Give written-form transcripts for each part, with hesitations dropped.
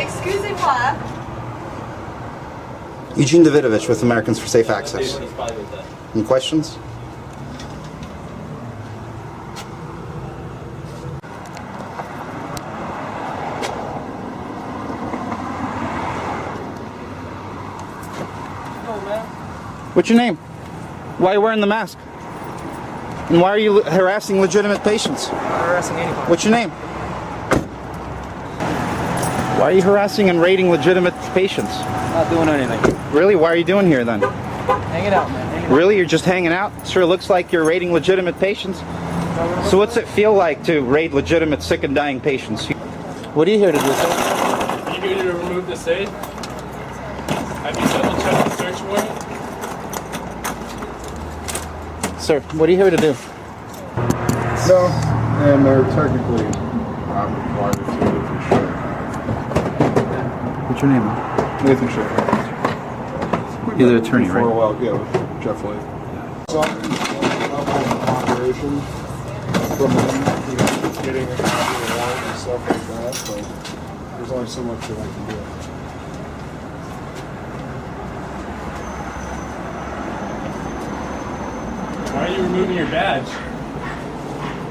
Excusez-moi. Eugene Davidovich with Americans for Safe Access. Any questions? What's your name? Why are you wearing the mask? And why are you harassing legitimate patients? I'm not harassing anyone. What's your name? Why are you harassing and raiding legitimate patients? Not doing anything. Really? Why are you doing here then? Hanging out, man. Hanging Really? You're just hanging out? Sure looks like you're raiding legitimate patients. So what's it feel like to raid legitimate sick and dying patients? What are you here to do, sir? Are you here to remove the safe? Have you double-checked the search warrant? Sir, what are you here to do? No, and they're technically not required to if you should. What's your name? Nathan Shea. You're the attorney, For right? a while, yeah, with Jeff Leith. Some level of cooperation from them, you know, getting a copy of the warrant and stuff like that, but there's only so much that I can do. Why are you removing your badge?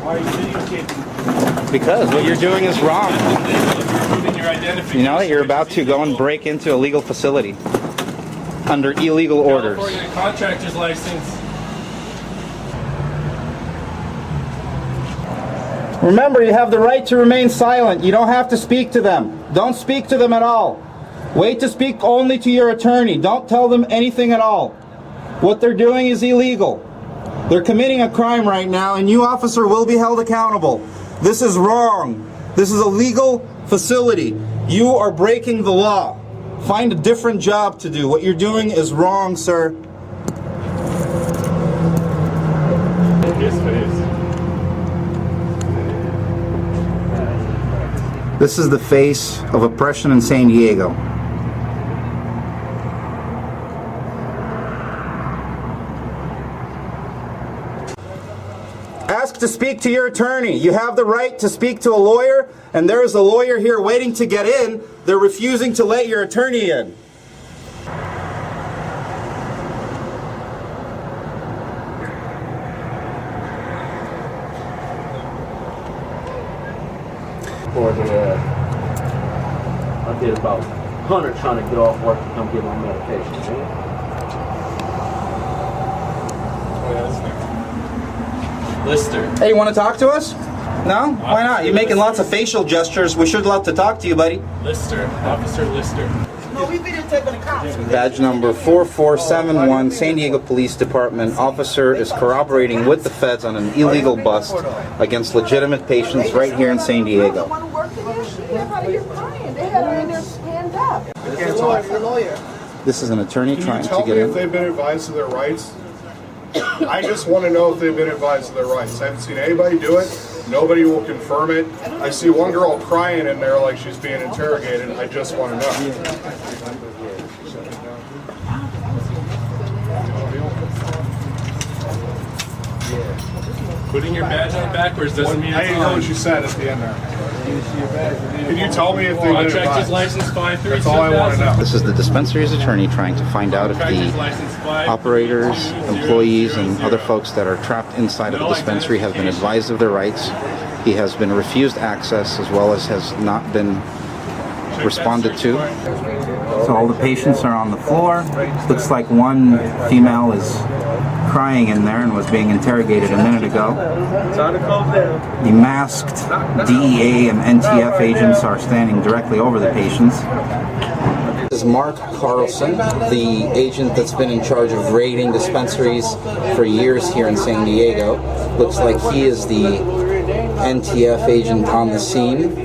Why are you videotaping? Because what you're doing is wrong. You're removing your identification. You know that you're about to go and break into a legal facility under illegal orders. California contractor's license. Remember, you have the right to remain silent. You don't have to speak to them. Don't speak to them at all. Wait to speak only to your attorney. Don't tell them anything at all. What they're doing is illegal. They're committing a crime right now, and you, officer, will be held accountable. This is wrong. This is a legal facility. You are breaking the law. Find a different job to do. What you're doing is wrong, sir. His face. This is the face of oppression in San Diego. Ask to speak to your attorney. You have the right to speak to a lawyer, and there is a lawyer here waiting to get in. They're refusing to let your attorney in. For the, I did about 100 trying to get off work to come get my medication, man. Lister. Hey, you want to talk to us? No? Why not? You're making lots of facial gestures. We should love to talk to you, buddy. Lister. Officer Lister. No, we videotaping the cops. Badge number 4471, San Diego Police Department. Officer is corroborating with the feds on an illegal bust against legitimate patients right here in San Diego. Want to work here? She had her here crying. They had her in there stand up. The lawyer. This is an attorney Can trying you to tell get me if in. they've been advised of their rights? I just want to know if they've been advised of their rights. I haven't seen anybody do it. Nobody will confirm it. I see one girl crying in there like she's being interrogated. I just want to know. Putting your badge on backwards doesn't mean I it's didn't hear on. what you said at the end there. Can you tell me if they've been Contractor's advised? license 532,000. That's all I want to know. This is the dispensary's attorney trying to find out if Contractor's the license 532,000. operators, employees, and other folks that are trapped inside of the dispensary have been advised of their rights. He has been refused access as well as has not been responded to. So all the patients are on the floor. Looks like one female is crying in there and was being interrogated a minute ago. The masked DEA and NTF agents are standing directly over the patients. This is Mark Carlson, the agent that's been in charge of raiding dispensaries for years here in San Diego. Looks like he is the NTF agent on the scene.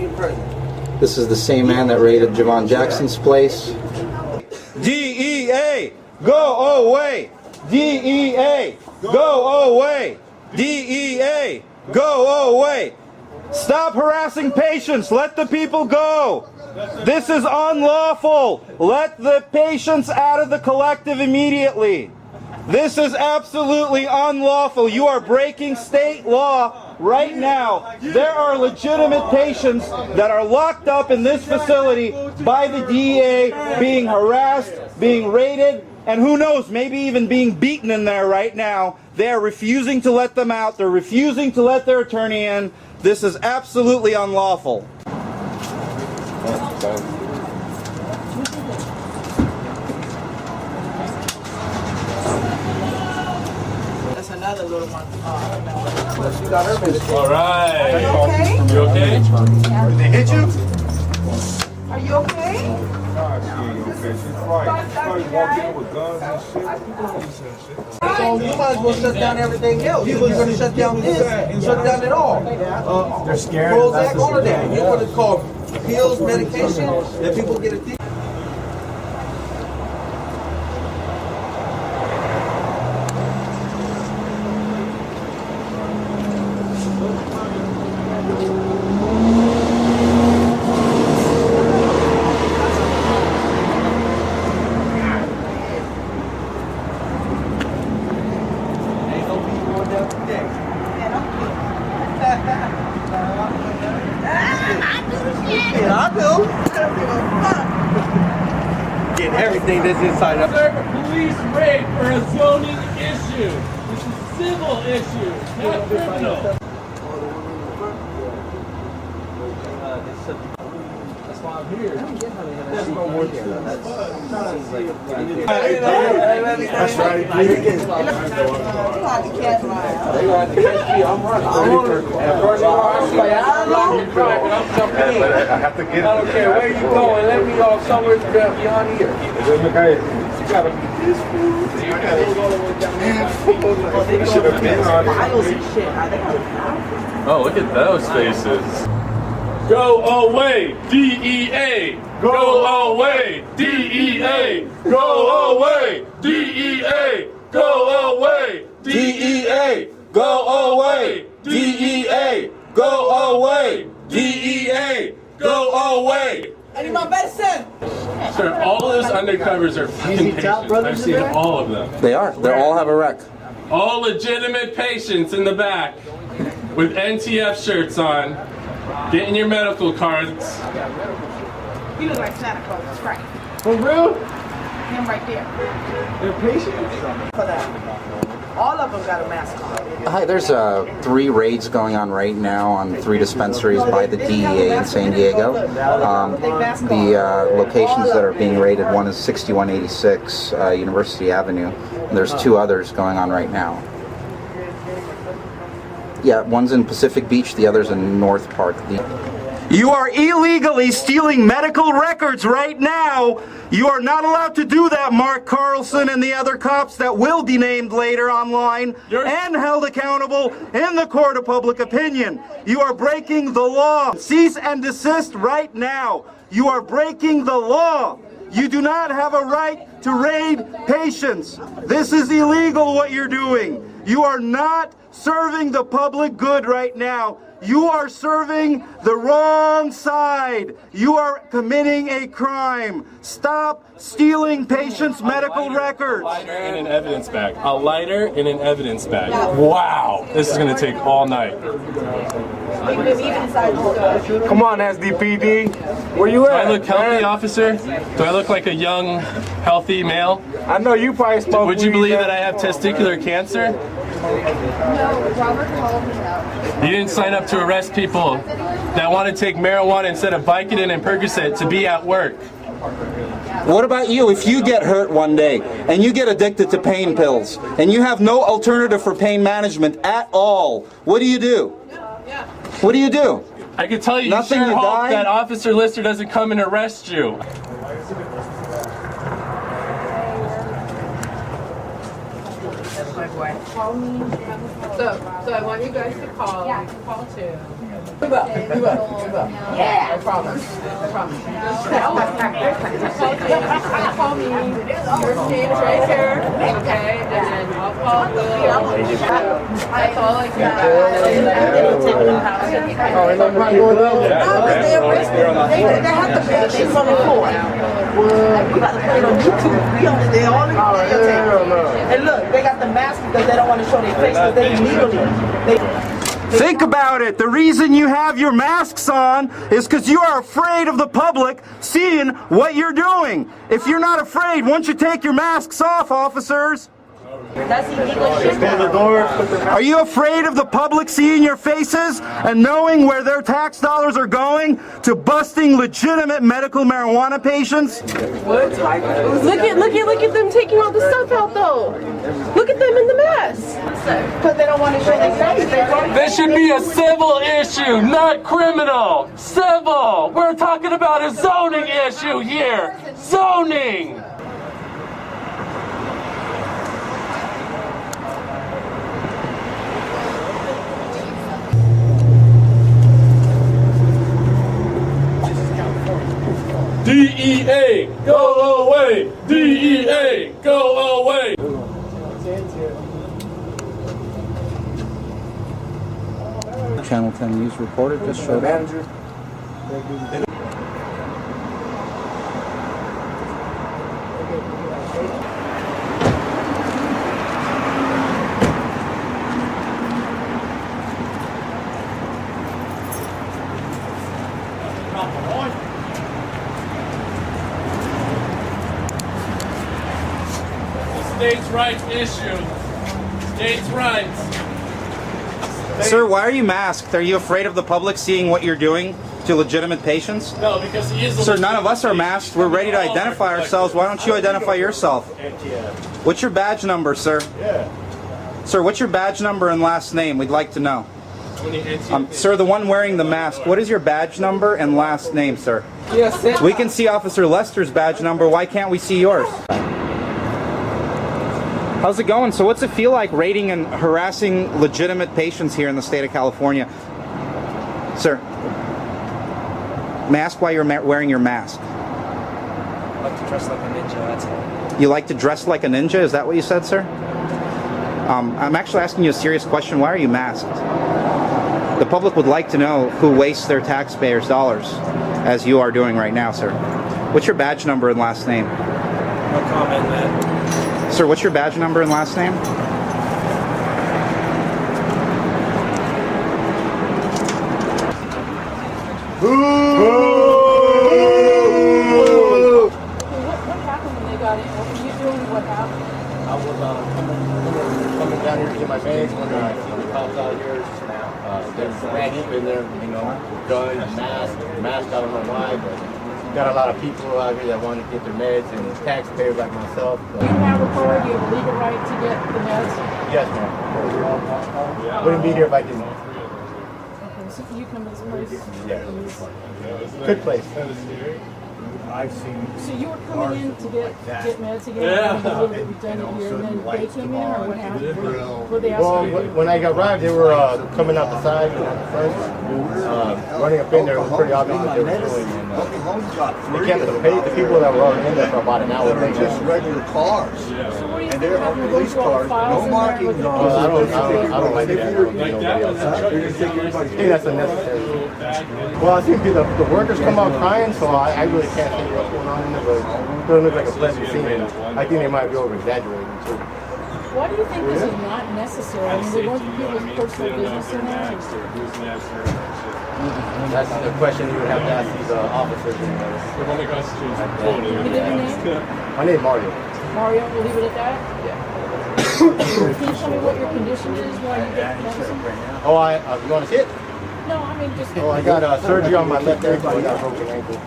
This is the same man that raided Javon Jackson's place. DEA, go away! DEA, go away! DEA, go away! Stop harassing patients! Let the people go! This is unlawful! Let the patients out of the collective immediately! This is absolutely unlawful. You are breaking state law right now. There are legitimate patients that are locked up in this facility by the DEA, being harassed, being raided, and who knows, maybe even being beaten in there right now. They are refusing to let them out. They're refusing to let their attorney in. This is absolutely unlawful. That's another little one. All right. Okay? You okay? Did they hit you? Are you okay? So you might as well shut down everything else. You was going to shut down this and shut down it all. They're scared. Prozac, all of that. You're going to call pills, medication, that people get addicted. I do. Getting everything that's inside of Sir, police raid for a zoning issue. This is a civil issue, not criminal. That's why I'm here. There's no more here. That's right. They gonna have to catch me. I'm running. I'm I have to get it. I don't care where you going. Let me go somewhere beyond here. You gotta be this fool. You should have been on it. Oh, look at those faces. Go away, DEA! Go away, DEA! Go away, DEA! Go away, DEA, go away! DEA, go away! DEA, go away! I need my medicine. Sir, all of those undercovers are fucking patients. I've seen all of them. They are. They all have a wreck. All legitimate patients in the back with NTF shirts on, getting your medical cards. You look like Santa Claus, right? For real? Him right there. They're patients? For that. All of them got a mask on. Hi, there's 3 raids going on right now on 3 dispensaries by the DEA in San Diego. The locations that are being raided, one is 6186 University Avenue, and there's 2 others going on right now. Yeah, one's in Pacific Beach, the other's in North Park. You are illegally stealing medical records right now. You are not allowed to do that, Mark Carlson and the other cops that will be named later online and held accountable in the court of public opinion. You are breaking the law. Cease and desist right now. You are breaking the law. You do not have a right to raid patients. This is illegal what you're doing. You are not serving the public good right now. You are serving the wrong side. You are committing a crime. Stop stealing patients' medical records. A lighter and an evidence bag. A lighter and an evidence bag. Wow, this is going to take all night. Come on, SDPD. Where you Do at? I look healthy, officer? Do I look like a young, healthy male? I know you probably smoke. Would you believe that I have testicular cancer? No, Robert called me out. You didn't sign up to arrest people that want to take marijuana instead of Vicodin and Percocet to be at work. What about you if you get hurt one day and you get addicted to pain pills and you have no alternative for pain management at all? What do you do? What do you do? I can tell you, Nothing, you sure you hope die? that Officer Lister doesn't come and arrest you. So I want you guys to call. You can call too. We will. Yeah. I promise. Just call me. Your name's right here. Okay, and then I'll call Will. That's all I got. No, but they arrested. They have to pay. She's on the floor. We got to put it on YouTube. We on it. They all and look, they got the mask because they don't want to show their face because they illegally. Think about it. The reason you have your masks on is because you are afraid of the public seeing what you're doing. If you're not afraid, once you take your masks off, officers. That's illegal shit. Are you afraid of the public seeing your faces and knowing where their tax dollars are going to busting legitimate medical marijuana patients? Look at them taking all the stuff out though. Look at them in the mess. Because they don't want to show their face. This should be a civil issue, not criminal. Civil. We're talking about a zoning issue here. Zoning. DEA, go away! DEA, go away! Channel 10 News reporter just showed up. States' rights issue. States' rights. Sir, why are you masked? Are you afraid of the public seeing what you're doing to legitimate patients? No, because he is a Sir, none of us are masked. We're ready to identify ourselves. Why don't you identify yourself? What's your badge number, sir? Sir, what's your badge number and last name? We'd like to know. Sir, the one wearing the mask, what is your badge number and last name, sir? We can see Officer Lester's badge number. Why can't we see yours? How's it going? So what's it feel like raiding and harassing legitimate patients here in the state of California? Sir, may I ask why you're wearing your mask? I like to dress like a ninja, that's all. You like to dress like a ninja? Is that what you said, sir? I'm actually asking you a serious question. Why are you masked? The public would like to know who wastes their taxpayers' dollars, as you are doing right now, sir. What's your badge number and last name? No comment, man. Sir, what's your badge number and last name? What happened when they got in? What were you doing? What happened? I was coming down here to get my bags when I see the cops out here. There's racks up in there, you know, guns, mask, I don't know why, but got a lot of people out here that want to get their meds and taxpayers like myself. Do you have authority, you have a legal right to get the meds? Yes, ma'am. Wouldn't be here if I didn't. Okay, so you come to somebody's... Good place. I've seen. So you were coming in to get meds again? Yeah. And then they came in, or what happened? Were they asking you? When I arrived, they were coming out the side and out the front, running up in there. It was pretty obvious what they were doing. And they kept the people that were already in there for about an hour. They're just regular cars. So what do you And they're have to go police through all the cars, files no in there markings with on the- I don't like that. I think that's unnecessary. Well, I think the workers come out crying, so I really can't think what's going on in there, but it doesn't look like a pleasant scene. I think they might be over-exaggerating, too. Why do you think this is not necessary? I mean, they're going through people's personal business in there. That's the question you would have to ask these officers. Can you give your name? My name is Mario. Mario, we'll leave it at that? Yeah. Can you tell me what your condition is while you get medicine? Oh, you want to see it? No, I mean, just... Oh, I got surgery on my left ankle. I got a broken ankle.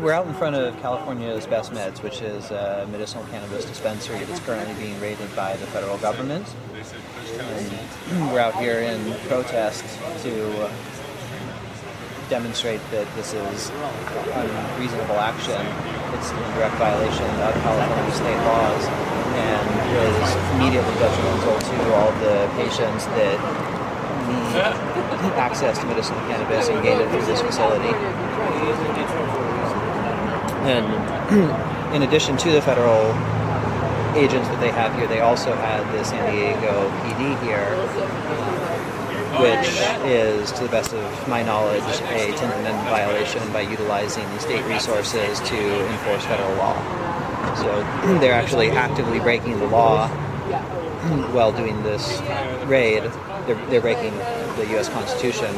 We're out in front of California's Best Meds, which is a medicinal cannabis dispensary that's currently being raided by the federal government. And we're out here in protest to demonstrate that this is unreasonable action. It's in direct violation of California state laws and is immediately detrimental to all the patients that need access to medicinal cannabis and gain it through this facility. And in addition to the federal agents that they have here, they also had the San Diego PD here which is, to the best of my knowledge, a 10th Amendment violation by utilizing state resources to enforce federal law. So they're actually actively breaking the law while doing this raid. They're breaking the U.S. Constitution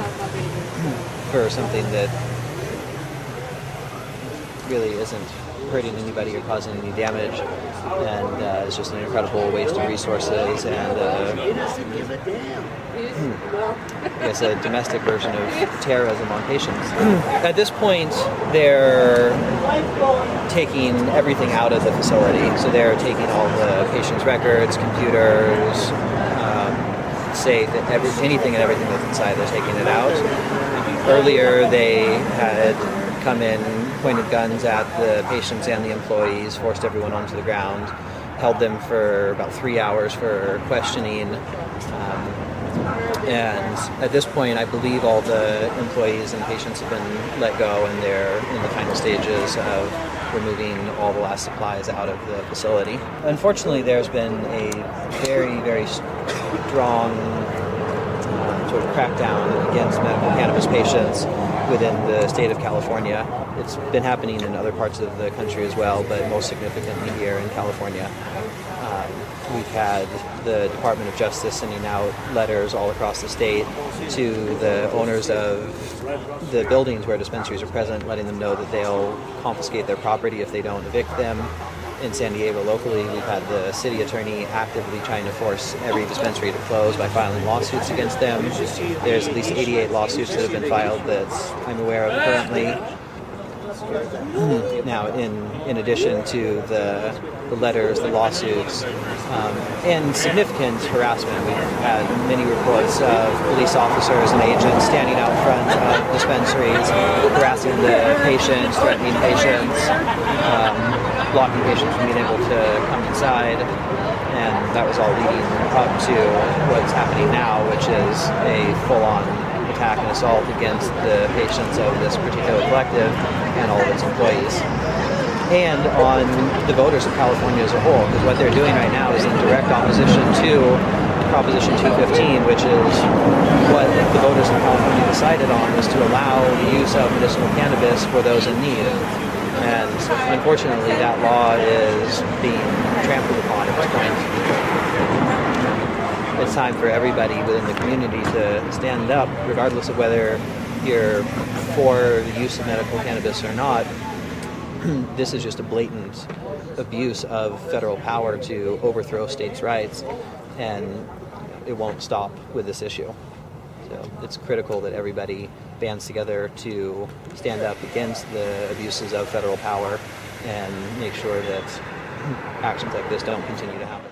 for something that really isn't hurting anybody or causing any damage, and it's just an incredible waste of resources and I guess a domestic version of terrorism on patients. At this point, they're taking everything out of the facility. So they're taking all the patient's records, computers, safe, anything and everything that's inside, they're taking it out. Earlier, they had come in, pointed guns at the patients and the employees, forced everyone onto the ground, held them for about 3 hours for questioning. And at this point, I believe all the employees and patients have been let go, and they're in the final stages of removing all the last supplies out of the facility. Unfortunately, there's been a very, very strong sort of crackdown against medical cannabis patients within the state of California. It's been happening in other parts of the country as well, but most significantly here in California. We've had the Department of Justice sending out letters all across the state to the owners of the buildings where dispensaries are present, letting them know that they'll confiscate their property if they don't evict them. In San Diego locally, we've had the city attorney actively trying to force every dispensary to close by filing lawsuits against them. There's at least 88 lawsuits that have been filed that I'm aware of currently. Now, in addition to the letters, the lawsuits, and significant harassment, we've had many reports of police officers and agents standing out front of dispensaries, harassing the patients, threatening patients, blocking patients from being able to come inside, and that was all leading up to what's happening now, which is a full-on attack and assault against the patients of this particular collective and all of its employees, and on the voters of California as a whole, because what they're doing right now is in direct opposition to Proposition 215, which is what the voters of California decided on, was to allow the use of medicinal cannabis for those in need. And unfortunately, that law is being trampled upon at this point. It's time for everybody within the community to stand up, regardless of whether you're for the use of medical cannabis or not. This is just a blatant abuse of federal power to overthrow states' rights, and it won't stop with this issue. So it's critical that everybody bands together to stand up against the abuses of federal power and make sure that actions like this don't continue to happen.